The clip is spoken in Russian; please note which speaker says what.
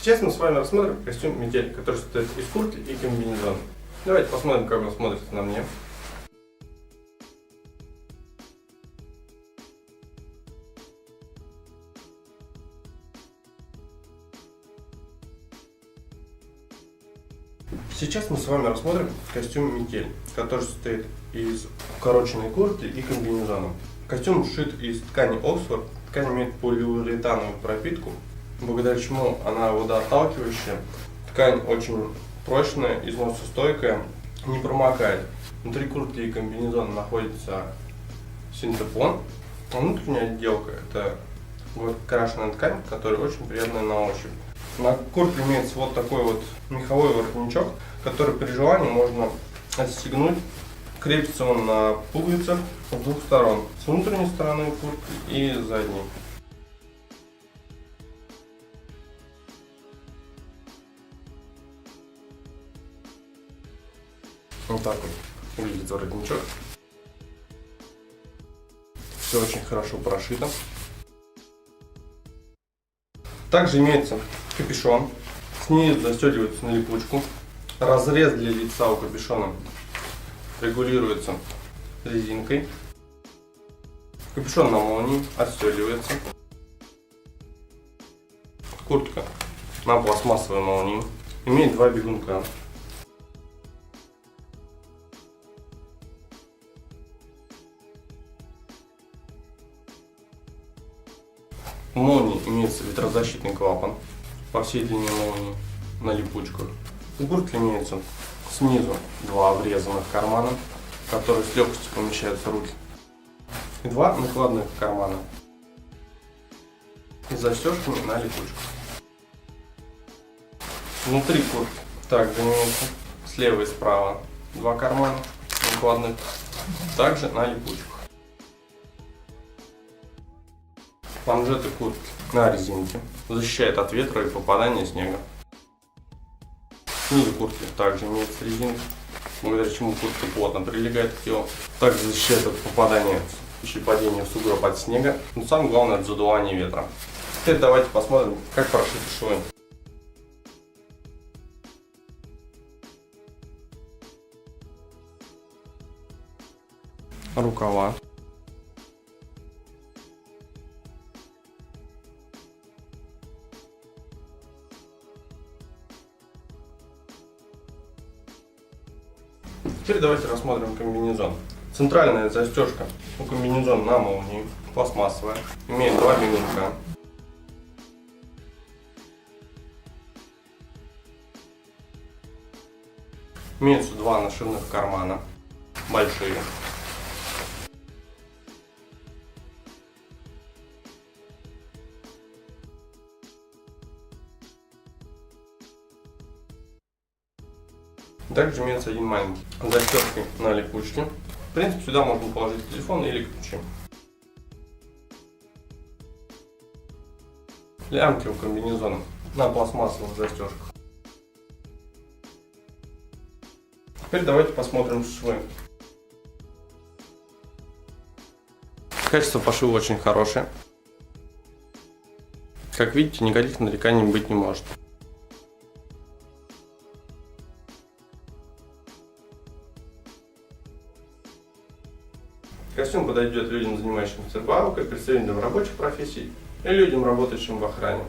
Speaker 1: Сейчас мы с вами рассмотрим костюм метель, который состоит из куртки и комбинезона. Давайте посмотрим, как он смотрится на мне. Сейчас мы с вами рассмотрим костюм метель, который состоит из укороченной куртки и комбинезона. Костюм сшит из ткани Оксфорд. Ткань имеет полиуретановую пропитку, благодаря чему она водоотталкивающая. Ткань очень прочная, износостойкая, не промокает. Внутри куртки и комбинезона находится синтепон, а внутренняя отделка – это крашеная ткань, которая очень приятная на ощупь. На куртке имеется вот такой вот меховой воротничок, который при желании можно отстегнуть. Крепится он на пуговицах с двух сторон, с внутренней стороны куртки и с задней. Вот так вот выглядит воротничок. Все очень хорошо прошито. Также имеется капюшон. Снизу застегивается на липучку. Разрез для лица у капюшона регулируется резинкой. Капюшон на молнии отстегивается. Куртка на пластмассовой молнии. Имеет два бегунка. У молнии имеется ветрозащитный клапан по всей длине молнии на липучках. У куртки имеется снизу два врезанных кармана, в которые с легкостью помещаются руки, и два накладных кармана с застежками на липучку. Внутри куртки также имеется слева и справа два кармана накладных, также на липучках. Манжеты куртки на резинке, защищает от ветра и попадания снега. Снизу куртки также имеется резинка, благодаря чему куртка плотно прилегает к телу. Также защищает от попадания и падения в сугроб от снега, но самое главное от задувания ветра. Теперь давайте посмотрим, как прошиты швы. Рукава. Теперь давайте рассмотрим комбинезон. Центральная застежка у комбинезона на молнии, пластмассовая, имеет два бегунка. Имеются два нашивных кармана, большие. Также имеется один маленький с застежкой на липучке. В принципе, сюда можно положить телефон или ключи. Лямки у комбинезона на пластмассовых застежках. Теперь давайте посмотрим швы. Качество пошива очень хорошее. Как видите, никаких нареканий быть не может. Костюм подойдет людям, занимающимся рыбалкой, представителям рабочих профессий и людям, работающим в охране.